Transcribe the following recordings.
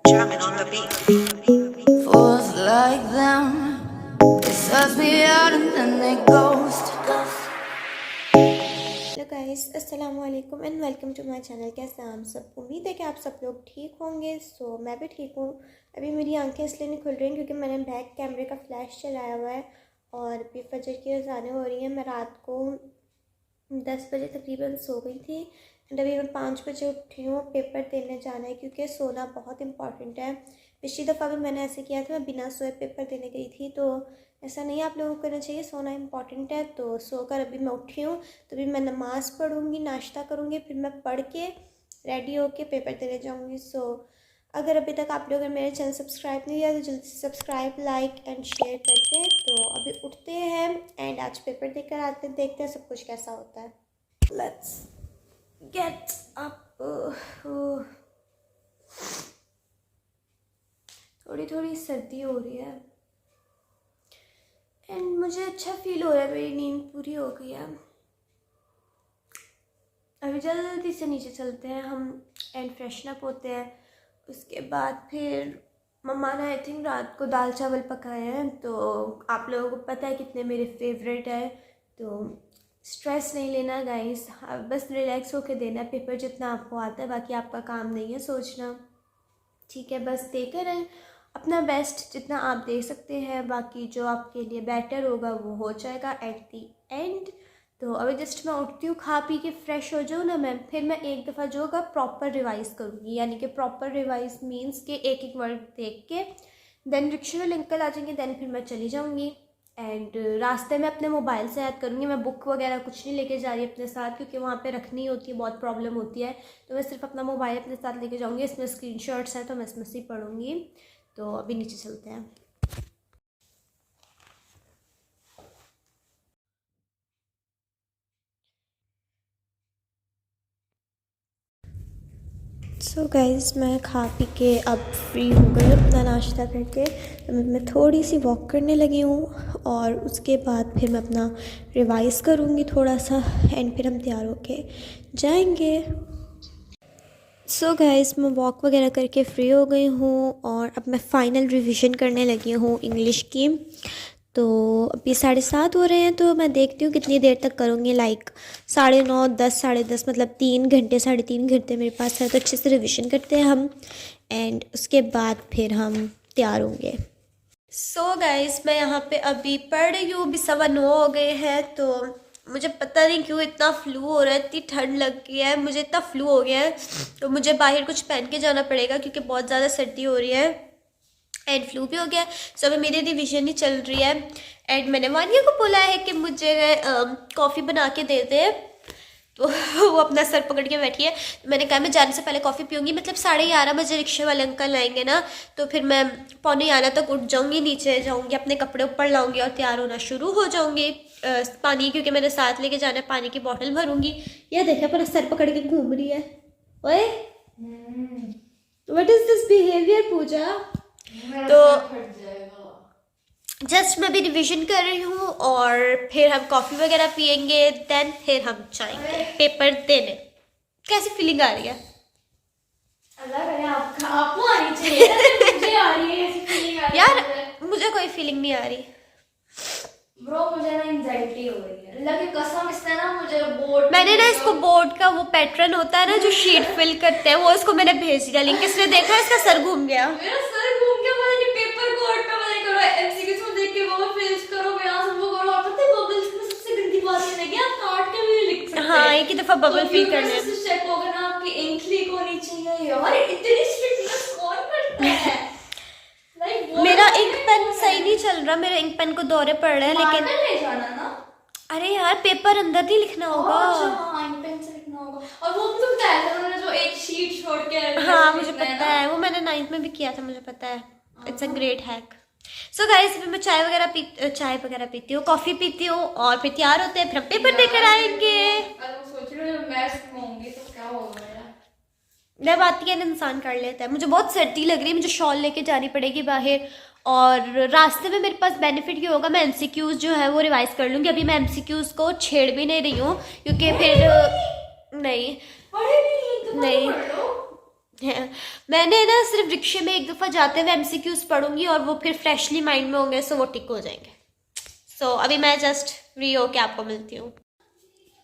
Drumming on the beat. Fools like them, they suss me out and then they ghost. Hello guys, अस्सलाम वालेकुम and welcome to my channel. कैसे हैं आप सब? उम्मीद है कि आप सब लोग ठीक होंगे। मैं भी ठीक हूँ। अभी मेरी आंखें इसलिए नहीं खुल रही क्योंकि मैंने बैक कैमरे का फ्लैश चलाया हुआ है और अभी फजर की अज़ानें हो रही हैं। मैं रात को 10 बजे तकरीबन सो गई थी एंड अभी मैं 5 बजे उठी हूँ। पेपर देने जाना है क्योंकि सोना बहुत इंपॉर्टेंट है। पिछली दफ़ा भी मैंने ऐसे किया था, मैं बिना सोए पेपर देने गई थी। तो ऐसा नहीं आप लोगों को करना चाहिए, सोना इंपॉर्टेंट है। तो सोकर अभी मैं उठी हूँ, तो अभी मैं नमाज़ पढ़ूँगी, नाश्ता करूँगी, फिर मैं पढ़ के रेडी होके पेपर देने जाऊँगी। अगर अभी तक आप लोगों ने मेरे चैनल सब्सक्राइब नहीं किया तो जल्दी से सब्सक्राइब, लाइक एंड शेयर कर दें। तो अभी उठते हैं एंड आज पेपर देकर आते हैं, देखते हैं सब कुछ कैसा होता है। Let's get up. थोड़ी थोड़ी सर्दी हो रही है एंड मुझे अच्छा फील हो रहा है, मेरी नींद पूरी हो गई है। अभी जल्दी से नीचे चलते हैं हम एंड फ्रेशन अप होते हैं। उसके बाद फिर मम्मा ने आई थिंक रात को दाल चावल पकाए हैं, तो आप लोगों को पता है कितने मेरे फेवरेट है। तो स्ट्रेस नहीं लेना गाइस, बस रिलैक्स होके देना पेपर जितना आपको आता है, बाकी आपका काम नहीं है सोचना, ठीक है? बस देकर रहें अपना बेस्ट जितना आप दे सकते हैं, बाकी जो आपके लिए बेटर होगा वो हो जाएगा एट दी एंड। तो अभी जस्ट मैं उठती हूँ, खा पी के फ्रेश हो जाऊँ ना मैं, फिर मैं एक दफ़ा जो होगा प्रॉपर रिवाइज़ करूँगी। यानी कि प्रॉपर रिवाइज़ मीन्स के एक एक वर्ड देख के देन रिक्शा वाले अंकल आ जाएंगे, देन फिर मैं चली जाऊँगी एंड रास्ते में अपने मोबाइल से याद करूँगी। मैं बुक वगैरह कुछ नहीं लेके जा रही अपने साथ क्योंकि वहाँ पे रखनी होती है, बहुत प्रॉब्लम होती है। तो मैं सिर्फ अपना मोबाइल अपने साथ लेके जाऊँगी। इसमें स्क्रीनशॉट्स हैं तो मैं इसमें से पढ़ूँगी। तो अभी नीचे चलते हैं। गाइज़, मैं खा पी के अब फ्री हो गई अपना नाश्ता करके। मैं थोड़ी सी वॉक करने लगी हूँ और उसके बाद फिर मैं अपना रिवाइज़ करूँगी थोड़ा सा एंड फिर हम तैयार होके जाएंगे। गाइज़, मैं वॉक वगैरह करके फ्री हो गई हूँ और अब मैं फ़ाइनल रिवीजन करने लगी हूँ इंग्लिश की। तो अभी 7:30 हो रहे हैं, तो मैं देखती हूँ कितनी देर तक करूँगी। लाइक 9:30, 10, 10:30, मतलब 3 घंटे 3.5 घंटे मेरे पास है। तो अच्छे से रिवीजन करते हैं हम एंड उसके बाद फिर हम तैयार होंगे। गाइज़, मैं यहाँ पे अभी पढ़ रही हूँ, अभी 9:15 हो गए हैं। तो मुझे पता नहीं क्यों इतना फ्लू हो रहा है, इतनी ठंड लग गई है, मुझे इतना फ्लू हो गया है। तो मुझे बाहर कुछ पहन के जाना पड़ेगा क्योंकि बहुत ज़्यादा सर्दी हो रही है एंड फ्लू भी हो गया। अभी मेरी रिवीजन ही चल रही है एंड मैंने वानिया को बोला है कि मुझे कॉफ़ी बना के दे दे। तो वो अपना सर पकड़ के बैठी है। तो मैंने कहा मैं जाने से पहले कॉफ़ी पीऊँगी, मतलब 11:30 बजे रिक्शे वाले अंकल आएंगे ना, तो फिर मैं 11:45 तक उठ जाऊँगी, नीचे जाऊँगी, अपने कपड़े ऊपर लाऊँगी और तैयार होना शुरू हो जाऊँगी। पानी क्योंकि मैंने साथ लेके जाना है, पानी की बॉटल भरूँगी। यह देखे अपना सर पकड़ के घूम रही है। ओए व्हाट इज़ दिस बिहेवियर पूजा? तो जस्ट मैं भी रिवीजन कर रही हूँ और फिर हम कॉफ़ी वगैरह पियेंगे, देन फिर हम जाएंगे पेपर देने। कैसी फीलिंग आ रही है? अल्लाह करे आपको आनी चाहिए, मुझे आ रही है ऐसी फीलिंग आ रही है। यार मुझे कोई फीलिंग नहीं आ रही ब्रो, मुझे ना एंजाइटी हो रही है। अल्लाह की कसम, इसने ना मुझे बोर्ड, मैंने ना इसको बोर्ड का वो पैटर्न होता है ना जो शीट फिल करते हैं, वो इसको मैंने भेज दिया लिंक। इसने देखा, इसका सर घूम गया। मेरा सर घूम गया। पता नहीं पेपर बोर्ड पे पता नहीं करो, एमसीक्यूज में देख के वो फिल करो, यहाँ से वो करो। और पता है बबल्स में सबसे गंदी बात ये है कि आप काट के भी लिख सकते हैं। हाँ, एक ही दफा बबल फिल करने से चेक होगा ना आपकी इंक लीक होनी चाहिए। यार इतनी स्ट्रिक्टनेस कौन करता है? मेरा इंक पेन सही नहीं चल रहा, मेरे इंक पेन को दौरे पड़ रहे हैं। लेकिन ले जाना ना। अरे यार, पेपर अंदर नहीं लिखना होगा। हाँ, इंक पेन से लिखना होगा। और वो भी तो बताया था उन्होंने, जो एक शीट छोड़ के। हाँ मुझे पता है, वो मैंने 9th में भी किया था, मुझे पता है। It's a great hack. Guys, अभी मैं चाय वगैरह पीती हूँ, कॉफ़ी पीती हूँ और फिर तैयार होते हैं, फिर हम पेपर देकर आएंगे। सोच रही हूँ मैं होंगी तो क्या होगा मेरा। जब आती है इंसान कर लेता है। मुझे बहुत सर्दी लग रही है, मुझे शॉल लेके जानी पड़ेगी बाहर। और रास्ते में मेरे पास बेनिफिट ये होगा, मैं एमसीक्यूज जो है वो रिवाइज कर लूँगी। अभी मैं एमसीक्यूज को छेड़ भी नहीं रही हूँ क्योंकि फिर नहीं मैंने ना सिर्फ रिक्शे में एक दफ़ा जाते हुए एमसीक्यूज पढ़ूंगी और वो फिर फ्रेशली माइंड में होंगे, सो वो टिक हो जाएंगे। सो अभी मैं जस्ट फ्री होके आपको मिलती हूँ।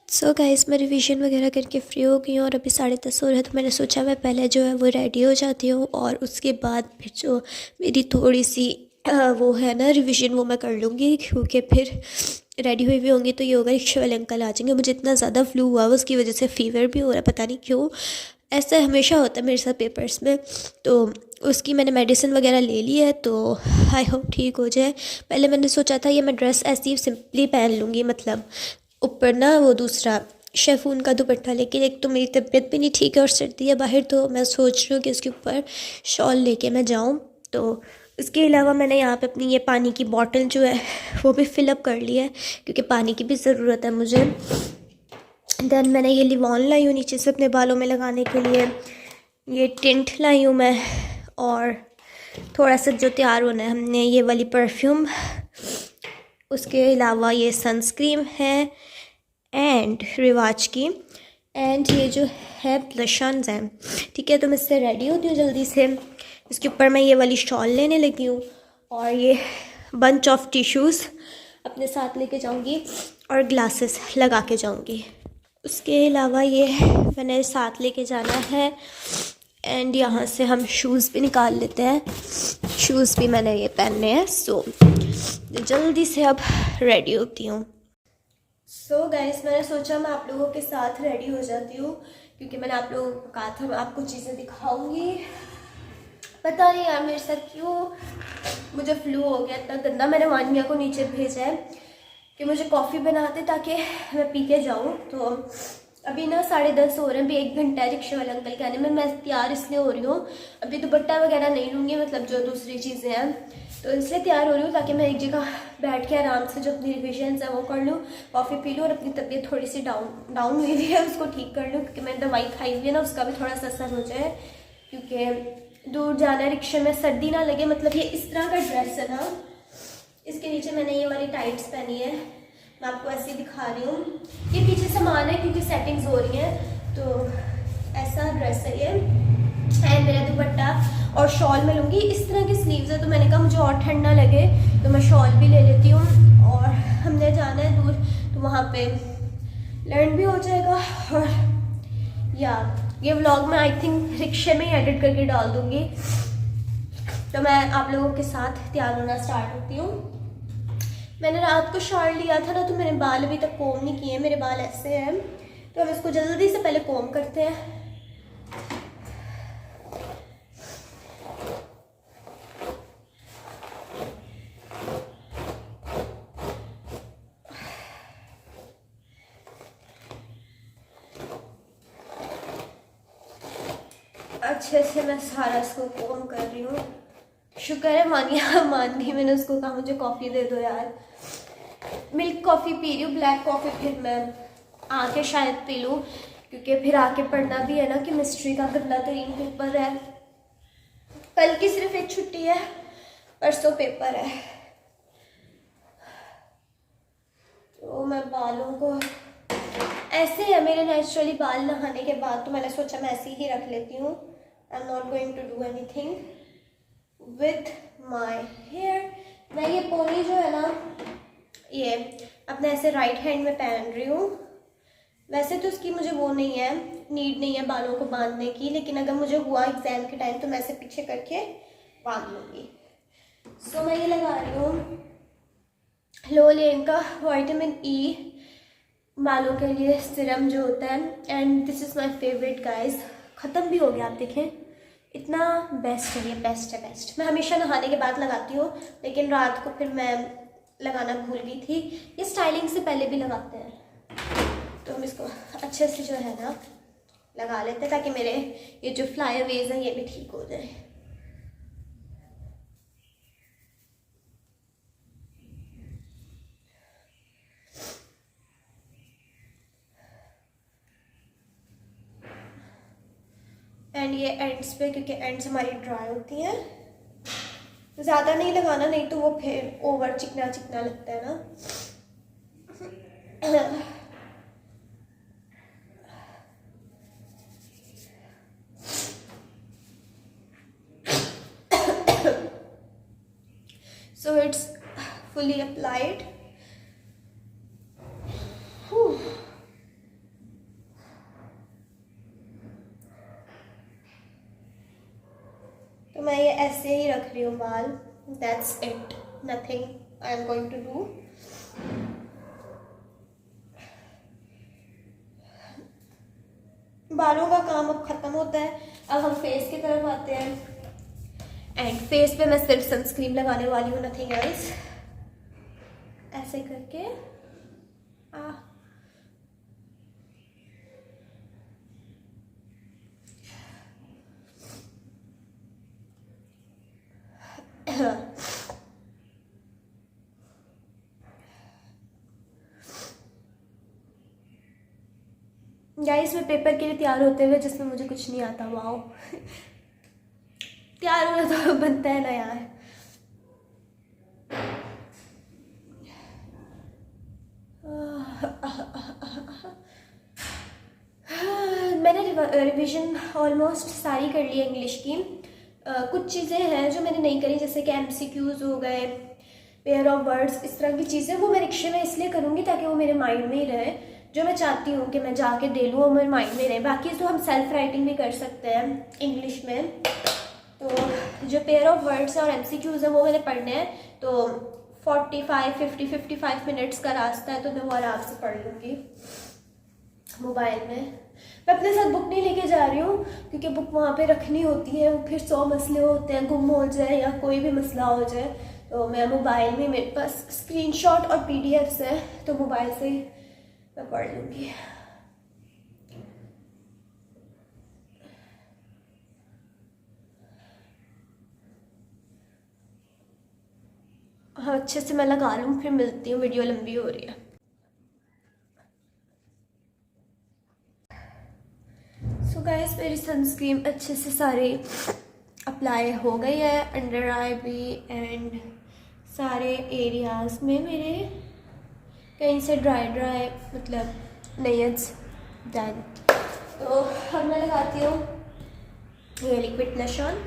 सो गाइस, मैं रिवीजन वगैरह करके फ्री हो गई हूँ और अभी 10:30 हो रहा है, तो मैंने सोचा मैं पहले जो है वो रेडी हो जाती हूँ और उसके बाद फिर जो मेरी थोड़ी सी वो है ना रिवीजन वो मैं कर लूँगी, क्योंकि फिर रेडी हुई भी होंगी तो ये होगा रिक्शे वाले अंकल आ जाएंगे। मुझे इतना ज़्यादा फ्लू हुआ उसकी वजह से फ़ीवर भी हो रहा है, पता नहीं क्यों। ऐसा हमेशा होता है मेरे साथ पेपर्स में, तो उसकी मैंने मेडिसिन वगैरह ले ली है, तो आई होप ठीक हो जाए। पहले मैंने सोचा था ये मैं ड्रेस ऐसी ही सिंपली पहन लूँगी, मतलब ऊपर ना वो दूसरा शेफून का दुपट्टा, लेकिन एक तो मेरी तबीयत भी नहीं ठीक है और सर्दी है बाहर, तो मैं सोच रही हूँ कि इसके ऊपर शॉल लेके मैं जाऊँ। तो इसके अलावा मैंने यहाँ पे अपनी ये पानी की बॉटल जो है वो भी फिलअप कर ली है, क्योंकि पानी की भी ज़रूरत है मुझे। देन मैंने ये लिवॉन लाई हूँ नीचे से अपने बालों में लगाने के लिए, ये टिंट लाई हूँ मैं, और थोड़ा सा जो तैयार होना है हमने ये वाली परफ्यूम, उसके अलावा ये सनस्क्रीन है एंड रिवाज की, एंड ये जो है ब्लशन्स हैं। ठीक है, तो मैं इससे रेडी होती हूँ जल्दी से। इसके ऊपर मैं ये वाली शॉल लेने लगी हूँ और ये बंच ऑफ टिश्यूज़ अपने साथ लेके जाऊँगी और ग्लासेस लगा के जाऊँगी। उसके अलावा ये मैंने साथ लेके जाना है, एंड यहाँ से हम शूज़ भी निकाल लेते हैं। शूज़ भी मैंने ये पहनने हैं, सो जल्दी से अब रेडी होती हूँ। सो गाइस, मैंने सोचा मैं आप लोगों के साथ रेडी हो जाती हूँ, क्योंकि मैंने आप लोगों को कहा था मैं आपको चीज़ें दिखाऊंगी। पता नहीं यार मेरे साथ क्यों मुझे फ्लू हो गया इतना गंदा। मैंने वानिया को नीचे भेजा है कि मुझे कॉफ़ी बना दे ताकि मैं पी के जाऊँ। तो अभी ना 10:30 हो रहे हैं, अभी 1 घंटा है रिक्शे वाले अंकल के आने में। मैं तैयार इसलिए हो रही हूँ, अभी दुपट्टा वगैरह नहीं लूँगी, मतलब जो दूसरी चीज़ें हैं, तो इसलिए तैयार हो रही हूँ ताकि मैं एक जगह बैठ के आराम से जो अपनी रिविजन्स हैं वो कर लूँ, कॉफ़ी पी लूँ और अपनी तबीयत थोड़ी सी डाउन हुई हुई है उसको ठीक कर लूँ, क्योंकि मैंने दवाई खाई हुई है ना, उसका भी थोड़ा सा असर हो जाए, क्योंकि दूर जाना है रिक्शे में, सर्दी ना लगे। मतलब ये इस तरह का ड्रेस है ना, इसके नीचे मैंने ये वाली टाइट्स पहनी है, मैं आपको ऐसे ही दिखा रही हूँ। ये पीछे सामान है क्योंकि सेटिंग्स हो रही हैं, तो ऐसा ड्रेस है ये, एंड मेरा दुपट्टा और शॉल मैं लूँगी। इस तरह की स्लीव्स है, तो मैंने कहा मुझे और ठंड ना लगे तो मैं शॉल भी ले लेती हूँ। और हमने जाना है दूर, तो वहाँ पे लर्न भी हो जाएगा। और या ये व्लॉग मैं आई थिंक रिक्शे में ही एडिट करके डाल दूँगी। तो मैं आप लोगों के साथ तैयार होना स्टार्ट होती हूँ। मैंने रात को शावर लिया था ना, तो मैंने बाल अभी तक कोम नहीं किए, मेरे बाल ऐसे हैं, तो हम इसको जल्दी से पहले कोम करते हैं। अच्छे से मैं सारा इसको कोम कर रही हूँ। शुक्र है मानिया मान गई, मैंने उसको कहा मुझे कॉफ़ी दे दो यार। मिल्क कॉफ़ी पी रही हूँ, ब्लैक कॉफ़ी फिर मैं आके शायद पी लूँ, क्योंकि फिर आके पढ़ना भी है ना, केमिस्ट्री का गंदा तरीन पेपर है। कल की सिर्फ एक छुट्टी है, परसों पेपर है। तो मैं बालों को ऐसे है मेरे नेचुरली बाल नहाने के बाद, तो मैंने सोचा मैं ऐसे ही रख लेती हूँ। I am not going to do anything with my hair. मैं ये पोनी जो है ना, ये अपने ऐसे राइट हैंड में पहन रही हूँ। वैसे तो उसकी मुझे वो नहीं है, नीड नहीं है बालों को बांधने की, लेकिन अगर मुझे हुआ एग्ज़ाम के टाइम तो मैं ऐसे पीछे करके बांध लूँगी। सो मैं ये लगा रही हूँ लोलेन का विटामिन ई बालों के लिए सिरम जो होता है, and this is my favourite guys. ख़त्म भी हो गया, आप देखें इतना बेस्ट है ये, बेस्ट है बेस्ट। मैं हमेशा नहाने के बाद लगाती हूँ, लेकिन रात को फिर मैं लगाना भूल गई थी। ये स्टाइलिंग से पहले भी लगाते हैं, तो हम इसको अच्छे से जो है ना लगा लेते हैं, ताकि मेरे ये जो फ्लाईअवेज हैं ये भी ठीक हो जाए। एंड ये एंड्स पे, क्योंकि एंड्स हमारी ड्राई होती हैं, ज़्यादा नहीं लगाना, नहीं तो वो फिर ओवर चिकना चिकना लगता है ना। So it's fully applied. Whew. तो मैं ये ऐसे ही रख रही हूँ बाल. That's it. Nothing I am going to do. बालों का काम अब ख़त्म होता है. अब हम फेस की तरफ आते हैं. एंड फेस पे मैं सिर्फ सनस्क्रीन लगाने वाली हूँ, नथिंग एल्स. ऐसे करके गाइस मैं पेपर के लिए तैयार होते हुए जिसमें मुझे कुछ नहीं आता. वाओ. तैयार होना तो बनता है ना यार. मैंने रिवीजन ऑलमोस्ट सारी कर ली है इंग्लिश की. कुछ चीज़ें हैं जो मैंने नहीं करी, जैसे कि MCQs हो गए, पेयर ऑफ वर्ड्स, इस तरह की चीज़ें. वो मैं रिक्शे में इसलिए करूँगी ताकि वो मेरे माइंड में ही रहे. जो मैं चाहती हूँ कि मैं जाके दे लूँ, वो मेरे माइंड में रहे. बाकी तो हम सेल्फ राइटिंग भी कर सकते हैं इंग्लिश में. तो जो पेयर ऑफ वर्ड्स और MCQs हैं वो मैंने पढ़ने हैं. तो 55 मिनट्स का रास्ता है, तो मैं वो आराम से पढ़ लूँगी मोबाइल में. मैं अपने साथ बुक नहीं लेके जा रही हूँ क्योंकि बुक वहाँ पे रखनी होती है. फिर 100 मसले होते हैं, गुम हो जाए या कोई भी मसला हो जाए. तो मैं मोबाइल में, मेरे पास स्क्रीनशॉट और PDFs है, तो मोबाइल से मैं पढ़ लूँगी. हाँ, अच्छे से मैं लगा लूँ, फिर मिलती हूँ. वीडियो लंबी हो रही है. सो गाइस मेरी सनस्क्रीन अच्छे से सारी अप्लाई हो गई है, अंडर आई भी एंड सारे एरियाज़ में मेरे. कहीं से ड्राई मतलब नहीं है डन. तो अब मैं लगाती हूँ ये लिक्विड ब्लश ऑन.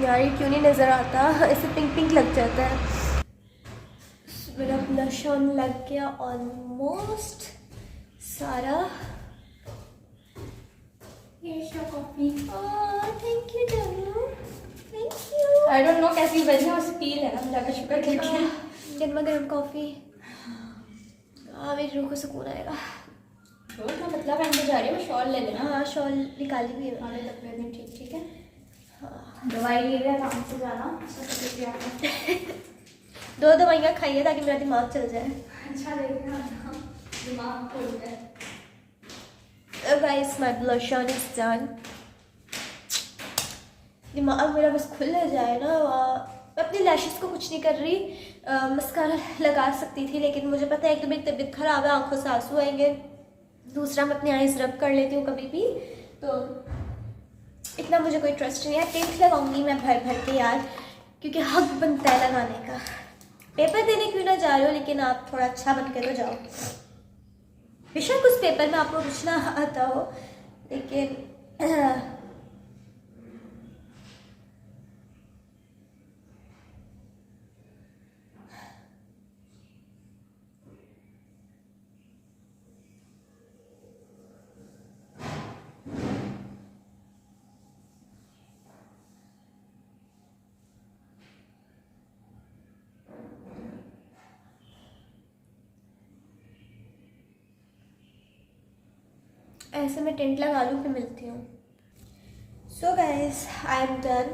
यार ये क्यों नहीं नज़र आता, ऐसे पिंक पिंक लग जाता है. मेरा ब्लश ऑन लग गया ऑलमोस्ट सारा. Here's your coffee. Thank you जानू, thank you. I don't know कैसी बनी है, बस पी लेना ज़्यादा शुक्र करके. गर्मा गर्म कॉफ़ी. मेरी रूह को सुकून आएगा. रोज मैं मतलब पहन के जा रही हूँ, मैं शॉल ले लेना. हाँ शॉल निकाली भी है. आने तक मेरे दिन ठीक है. हाँ दवाई ले लिया, काम से जाना. 2 दवाइयाँ खाइए ताकि मेरा दिमाग चल जाए. अच्छा लगेगा, दिमाग खोल जाए. Guys my blush on is done. दिमाग मेरा बस खुल जाए ना. मैं अपनी लैशेस को कुछ नहीं कर रही. मस्कारा लगा सकती थी, लेकिन मुझे पता है एक तो मेरी तबीयत ख़राब है, आंखों से आंसू आएंगे. दूसरा मैं अपनी आईज रब कर लेती हूँ कभी भी, तो इतना मुझे कोई ट्रस्ट नहीं है. टिंट लगाऊंगी मैं भर भर के यार, क्योंकि हक बनता है लगाने का. पेपर देने क्यों ना जा रहे हो, लेकिन आप थोड़ा अच्छा बन के तो जाओ. बेशक उस पेपर में आपको कुछ ना आता हो, लेकिन ऐसे मैं टेंट लगा लूँ, फिर मिलती हूँ. So guys I am done.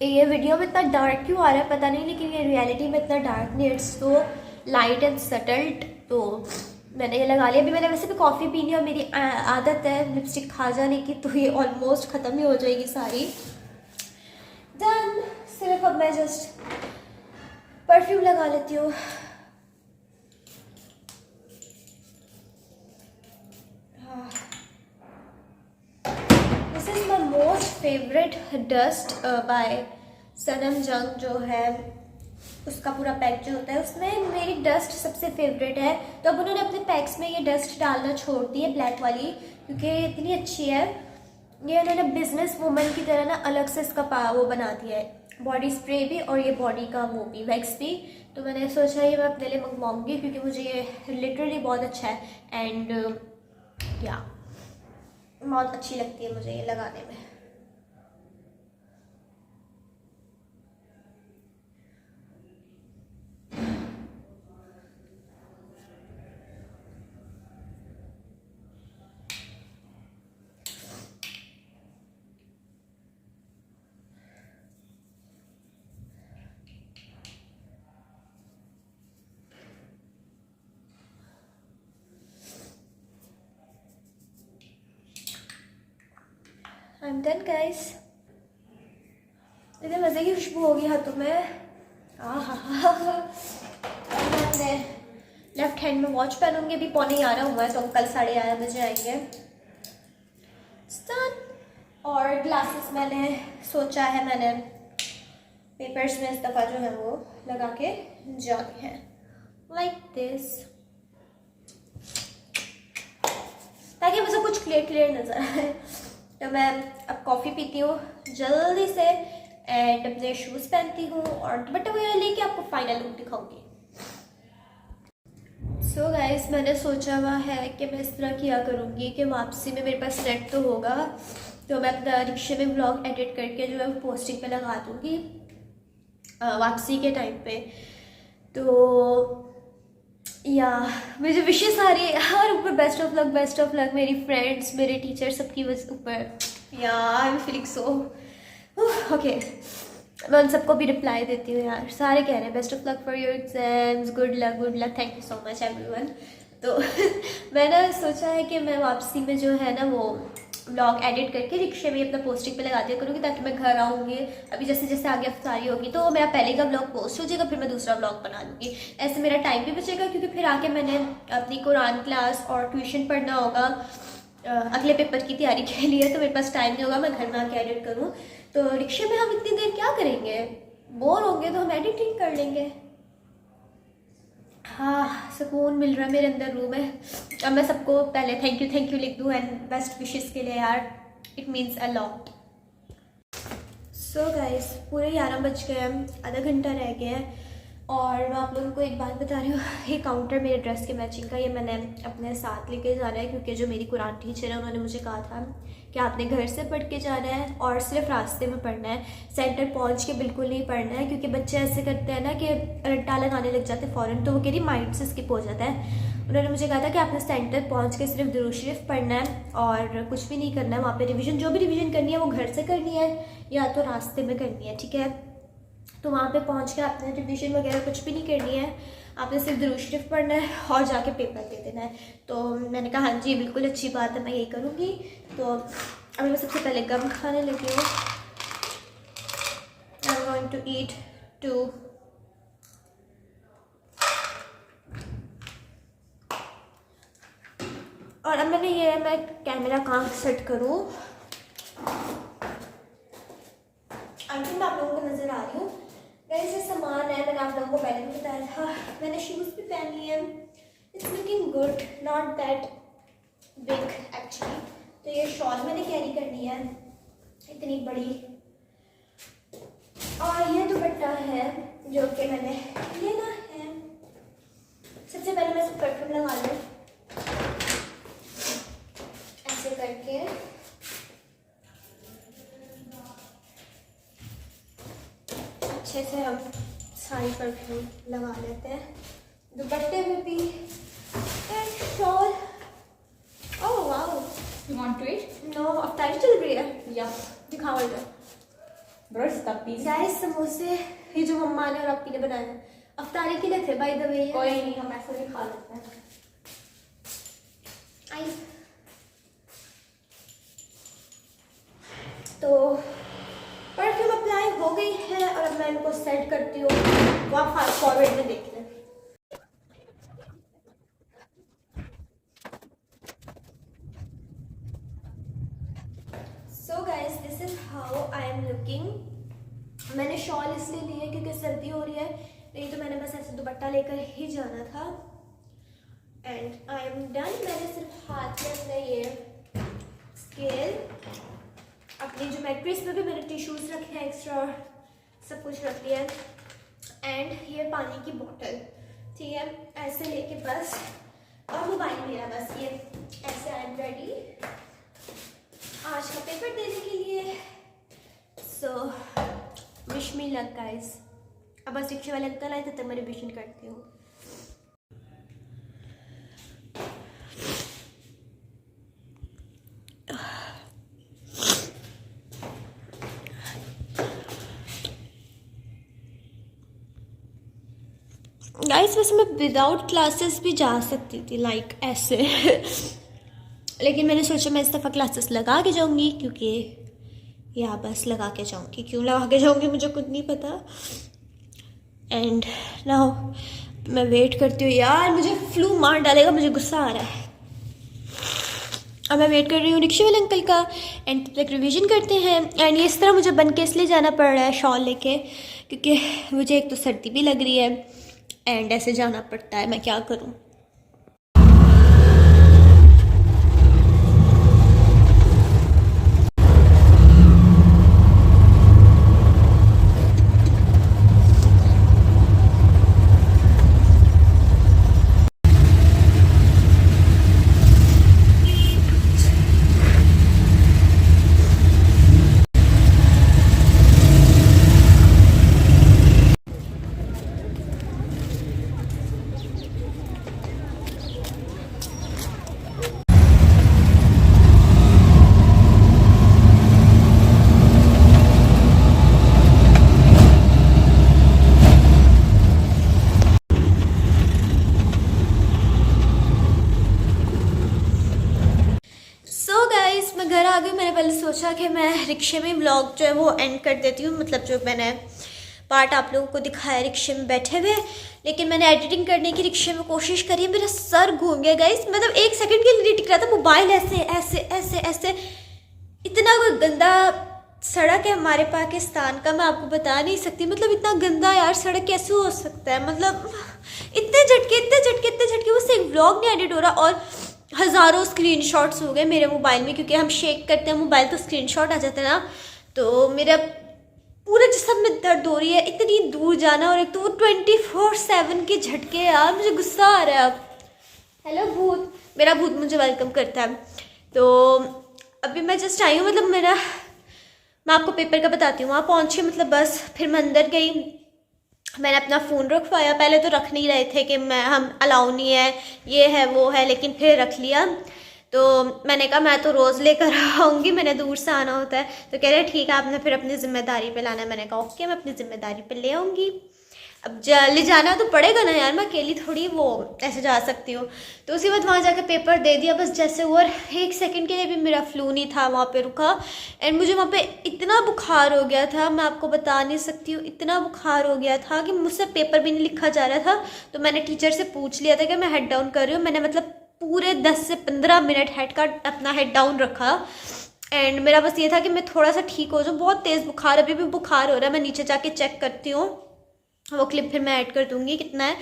ये वीडियो में इतना डार्क क्यों आ रहा है पता नहीं, लेकिन ये रियलिटी में इतना डार्क नहीं. It's so light and subtle. तो मैंने ये लगा लिया. अभी मैंने वैसे भी कॉफ़ी पीनी है और मेरी आदत है लिपस्टिक खा जाने की, तो ये ऑलमोस्ट ख़त्म ही हो जाएगी सारी. डन. सिर्फ अब मैं जस्ट परफ्यूम लगा लेती हूँ. This is my most favorite dust by सनम जंग जो है उसका पूरा पैक जो होता है, उसमें मेरी डस्ट सबसे फेवरेट है। तो अब उन्होंने अपने पैक्स में ये डस्ट डालना छोड़ दी है, ब्लैक वाली, क्योंकि इतनी अच्छी है। ये उन्होंने बिजनेस वूमन की तरह ना अलग से इसका वो बना दिया है, बॉडी स्प्रे भी और ये बॉडी का वो भी, वैक्स भी। तो मैंने सोचा ये मैं अपने लिए मंगवाऊँगी, क्योंकि मुझे ये लिटरली बहुत अच्छा है एंड या बहुत अच्छी लगती है मुझे ये लगाने में। I am done guys. इतने मज़े की खुशबू होगी हाथों में। मैं लेफ्ट हैंड में वॉच पहनूंगी, अभी 11:15 हुआ है, तो कल 11:30 बजे आएंगे। और ग्लासेस मैंने सोचा है, मैंने पेपर्स में इस दफ़ा जो है वो लगा के जाने हैं लाइक दिस, ताकि मुझे कुछ क्लियर नज़र आए। तो मैं अब कॉफ़ी पीती हूँ जल्दी से एंड अपने शूज़ पहनती हूँ और दुपट्टा वगैरह लेके आपको फाइनल लुक दिखाऊंगी। सो गाइस, मैंने सोचा हुआ है कि मैं इस तरह किया करूँगी कि वापसी में मेरे पास नेट तो होगा, तो मैं अपना रिक्शे में व्लॉग एडिट करके जो है वो पोस्टिंग पे लगा दूँगी वापसी के टाइम पे। तो या मुझे विशेष आ रही है हर ऊपर, बेस्ट ऑफ लक मेरी फ्रेंड्स, मेरे टीचर, सबकी ऊपर। या I am feeling so okay. मैं उन सबको भी रिप्लाई देती हूँ यार, सारे कह रहे हैं best of luck for your exams, good luck, thank you so much everyone. तो मैंने सोचा है कि मैं वापसी में जो है ना वो व्लॉग एडिट करके रिक्शे में अपना पोस्टिंग पे लगा दिया करूँगी, ताकि मैं घर आऊँगी, अभी जैसे जैसे आगे अफ्तारी होगी तो मेरा पहले का व्लॉग पोस्ट हो जाएगा, फिर मैं दूसरा व्लॉग बना लूँगी। ऐसे मेरा टाइम भी बचेगा, क्योंकि फिर आके मैंने अपनी कुरान क्लास और ट्यूशन पढ़ना होगा अगले पेपर की तैयारी के लिए, तो मेरे पास टाइम नहीं होगा मैं घर में आके एडिट करूँ। तो रिक्शे में हम इतनी देर क्या करेंगे, बोर होंगे तो हम एडिटिंग कर लेंगे। हाँ, सुकून मिल रहा है मेरे अंदर रूम में। अब मैं सबको पहले थैंक यू लिख दूँ एंड बेस्ट विशेस के लिए यार, it means a lot. So guys, पूरे 11 बज गए हैं, आधा घंटा रह गया है। और मैं आप लोगों को एक बात बता रही हूँ, ये काउंटर मेरे ड्रेस के मैचिंग का, ये मैंने अपने साथ लेके जाना है, क्योंकि जो मेरी कुरान टीचर है उन्होंने मुझे कहा था कि आपने घर से पढ़ के जाना है और सिर्फ रास्ते में पढ़ना है, सेंटर पहुँच के बिल्कुल नहीं पढ़ना है। क्योंकि बच्चे ऐसे करते हैं ना कि रट्टा लगाने लग जाते हैं फ़ौरन, तो वो कह रही माइंड से स्किप हो जाता है। उन्होंने मुझे कहा था कि आपने सेंटर पहुँच के सिर्फ दुरूद शरीफ पढ़ना है और कुछ भी नहीं करना है वहाँ पर। रिविज़न जो भी रिविज़न करनी है वो घर से करनी है या तो रास्ते में करनी है, ठीक है। तो वहाँ पे पहुँच के आपने रिविज़न वगैरह कुछ भी नहीं करनी है, आपने सिर्फ दुरूद शरीफ पढ़ना है और जाके पेपर दे देना है। तो मैंने कहा हाँ जी बिल्कुल अच्छी बात है, मैं यही करूँगी। तो अभी मैं सबसे पहले गम खाने लगी हूँ। I am going to eat 2। और अब मैंने ये मैं कैमरा कहाँ सेट करूँ, आई थिंक मैं आप लोगों को नज़र आ रही हूँ। वैसे सामान है, मैंने आप लोगों को पहले भी बताया था। मैंने शूज़ भी पहन लिए हैं, it's looking good, not that big actually. तो ये शॉल मैंने कैरी करनी है इतनी बड़ी, और ये दुपट्टा है जो कि मैंने लेना है। सबसे पहले मैं परफ्यूम लगा लूँ ऐसे करके। अच्छे से हम सारी परफ्यूम लगा लेते हैं, दुपट्टे में भी and shawl. Oh wow, You want to eat? No अफ्तारी चल रही है, Yeah. दिखाओ इधर। Bro, stop please. गाइस, समोसे ये जो मम्मा ने और अप्पी ने बनाए हैं अफ्तारी के लिए थे, बाय द वे। कोई नहीं, हम ऐसे भी खा लेते हैं। आई तो परफ्यूम अप्लाई हो गई है और अब मैं इनको सेट करती हूँ, वो आप फास्ट फॉरवर्ड में देख लें। So guys, this is how I am looking मैंने शॉल इसलिए ली है क्योंकि सर्दी हो रही है, नहीं तो मैंने बस ऐसे दुपट्टा लेकर ही जाना था। And I am done. मैंने सिर्फ हाथ में अपना ये स्केल, अपनी ज्योमेट्रीज पे भी मैंने टिश्यूज़ रखे हैं एक्स्ट्रा और सब कुछ रख लिया है। एंड ये पानी की बोतल, ठीक है, ऐसे लेके बस, और मोबाइल मेरा बस ये ऐसे। आई एम रेडी आज का पेपर देने के लिए। So wish me luck guys. अब बस रिक्शे वाले अंकल आए तब तक मैं रिविजन करती हूँ। गाइस वैसे मैं विदाउट क्लासेस भी जा सकती थी, लाइक ऐसे लेकिन मैंने सोचा मैं इस दफ़ा क्लासेस लगा के जाऊंगी, क्योंकि या बस लगा के जाऊंगी, क्यों लगा के जाऊंगी मुझे खुद नहीं पता। एंड नाउ मैं वेट करती हूँ। यार मुझे फ्लू मार डालेगा, मुझे गुस्सा आ रहा है। अब मैं वेट कर रही हूँ रिक्शे वाले अंकल का, एंड तब तक रिविजन करते हैं। एंड इस तरह मुझे बन के इसलिए जाना पड़ रहा है शॉल लेके, क्योंकि मुझे एक तो सर्दी भी लग रही है एंड ऐसे जाना पड़ता है, मैं क्या करूँ। मैं घर आ गई। मैंने पहले सोचा कि मैं रिक्शे में व्लॉग जो है वो एंड कर देती हूँ, मतलब जो मैंने पार्ट आप लोगों को दिखाया रिक्शे में बैठे हुए, लेकिन मैंने एडिटिंग करने की रिक्शे में कोशिश करी, मेरा सर घूम गया गाइस। मतलब 1 सेकंड के लिए नहीं टिक रहा था, मोबाइल ऐसे ऐसे ऐसे ऐसे। इतना कोई गंदा सड़क है हमारे पाकिस्तान का, मैं आपको बता नहीं सकती। मतलब इतना गंदा यार सड़क कैसे हो सकता है। मतलब इतने झटके उससे एक व्लॉग नहीं एडिट हो रहा, और हज़ारों स्क्रीनशॉट्स हो गए मेरे मोबाइल में, क्योंकि हम शेक करते हैं मोबाइल तो स्क्रीनशॉट आ जाता है ना। तो मेरा पूरे जिस्म में दर्द हो रही है, इतनी दूर जाना, और एक तो वो 24/7 के झटके। यार मुझे गुस्सा आ रहा है अब। हेलो भूत, मेरा भूत मुझे वेलकम करता है। तो अभी मैं जस्ट आई हूँ, मतलब मैं आपको पेपर का बताती हूँ। वहाँ पहुँची, मतलब बस फिर मैं अंदर गई, मैंने अपना फ़ोन रखवाया। पहले तो रख नहीं रहे थे कि हम अलाउ नहीं है, ये है वो है, लेकिन फिर रख लिया। तो मैंने कहा मैं तो रोज़ लेकर आऊँगी, मैंने दूर से आना होता है। तो कह रहे ठीक है, आपने फिर अपनी ज़िम्मेदारी पे लाना है। मैंने कहा ओके, मैं अपनी ज़िम्मेदारी पे ले आऊँगी। अब ले जाना तो पड़ेगा ना यार, मैं अकेली थोड़ी वो ऐसे जा सकती हूँ। तो उसी वक्त वहाँ जाकर पेपर दे दिया बस जैसे। और 1 सेकंड के लिए भी मेरा फ्लू नहीं था वहाँ पे रुका। एंड मुझे वहाँ पे इतना बुखार हो गया था, मैं आपको बता नहीं सकती हूँ। इतना बुखार हो गया था कि मुझसे पेपर भी नहीं लिखा जा रहा था। तो मैंने टीचर से पूछ लिया था कि मैं हेड डाउन कर रही हूँ। मैंने मतलब पूरे 10 से 15 मिनट अपना हेड डाउन रखा। एंड मेरा बस ये था कि मैं थोड़ा सा ठीक हो जाऊँ। बहुत तेज़ बुखार, अभी भी बुखार हो रहा है। मैं नीचे जाके चेक करती हूँ, वो क्लिप फिर मैं ऐड कर दूँगी कितना है।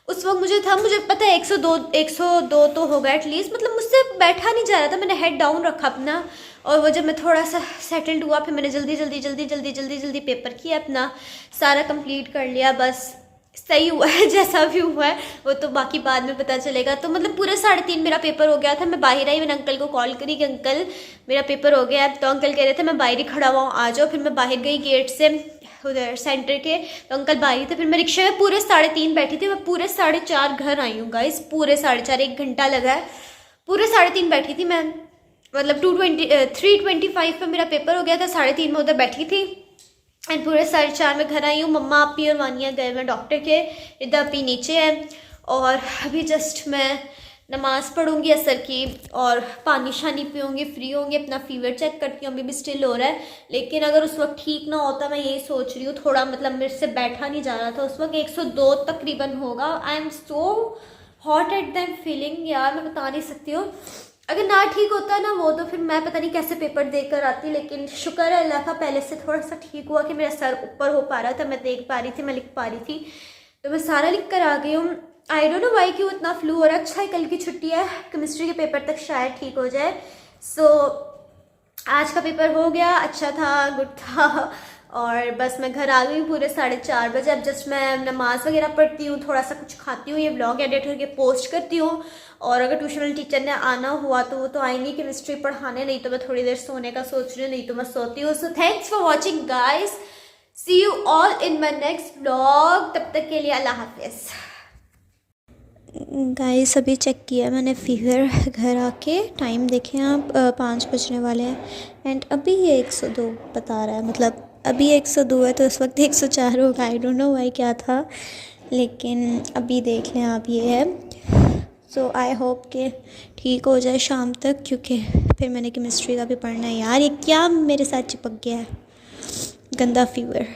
उस वक्त मुझे पता है 102 तो होगा एटलीस्ट। मतलब मुझसे बैठा नहीं जा रहा था, मैंने हेड डाउन रखा अपना। और वो जब मैं थोड़ा सा सेटल्ड हुआ, फिर मैंने जल्दी पेपर किया, अपना सारा कंप्लीट कर लिया। बस सही हुआ है, जैसा भी हुआ है वो तो बाकी बाद में पता चलेगा। तो मतलब पूरे 3:30 मेरा पेपर हो गया था। मैं बाहर आई, मैंने अंकल को कॉल करी कि अंकल मेरा पेपर हो गया है। तो अंकल कह रहे थे मैं बाहर ही खड़ा हुआ हूँ, आ जाओ। फिर मैं बाहर गई गेट से उधर सेंटर के, तो अंकल बाहर थे। फिर मैं रिक्शे में पूरे 3:30 बैठी थी, मैं पूरे 4:30 घर आई हूँ गाइस। पूरे 4:30, 1 घंटा लगा है। पूरे 3:30 बैठी थी मैं, मतलब 3:25 पे मेरा पेपर हो गया था, 3:30 में उधर बैठी थी। एंड पूरे 4:30 में घर आई हूँ। मम्मा अपी और वानिया गए मैं डॉक्टर के, इधर अपी नीचे है। और अभी जस्ट मैं नमाज़ पढ़ूंगी असर की, और पानी शानी पीऊँगी, फ्री होंगी, अपना फीवर चेक करती हूँ। अभी भी स्टिल हो रहा है, लेकिन अगर उस वक्त ठीक ना होता, मैं यही सोच रही हूँ। थोड़ा मतलब मेरे से बैठा नहीं जा रहा था उस वक्त। 102 तकरीबन होगा। I am so hot at them feeling, यार मैं बता नहीं सकती हूँ। अगर ना ठीक होता ना वो तो फिर मैं पता नहीं कैसे पेपर देकर आती, लेकिन शुक्र है अल्लाह का पहले से थोड़ा सा ठीक हुआ कि मेरा सर ऊपर हो पा रहा था, मैं देख पा रही थी, मैं लिख पा रही थी, तो मैं सारा लिख कर आ गई हूँ। आई डोंट नो वाई क्यों इतना फ्लू हो रहा है। अच्छा है कल की छुट्टी है, केमिस्ट्री के पेपर तक शायद ठीक हो जाए। सो आज का पेपर हो गया, अच्छा था, गुड था, और बस मैं घर आ गई पूरे 4:30 बजे। अब जस्ट मैं नमाज़ वगैरह पढ़ती हूँ, थोड़ा सा कुछ खाती हूँ, ये ब्लॉग एडिट करके पोस्ट करती हूँ, और अगर ट्यूशन वाले टीचर ने आना हुआ तो वो तो आएंगी केमिस्ट्री पढ़ाने, नहीं तो मैं थोड़ी देर सोने का सोच रही हूँ, नहीं तो मैं सोती हूँ। So thanks for watching guys, see you all in my next blog, तब तक के लिए अल्लाह हाफिज़। गाइस अभी चेक किया मैंने फीवर, घर आके टाइम देखें आप, 5 बजने वाले हैं, एंड अभी ये 102 बता रहा है, मतलब अभी 102 है, तो उस वक्त 104 होगा। आई डोंट नो वाई क्या था, लेकिन अभी देख लें आप, ये है। सो आई होप कि ठीक हो जाए शाम तक, क्योंकि फिर मैंने केमिस्ट्री का भी पढ़ना है। यार ये क्या मेरे साथ चिपक गया है, गंदा फीवर।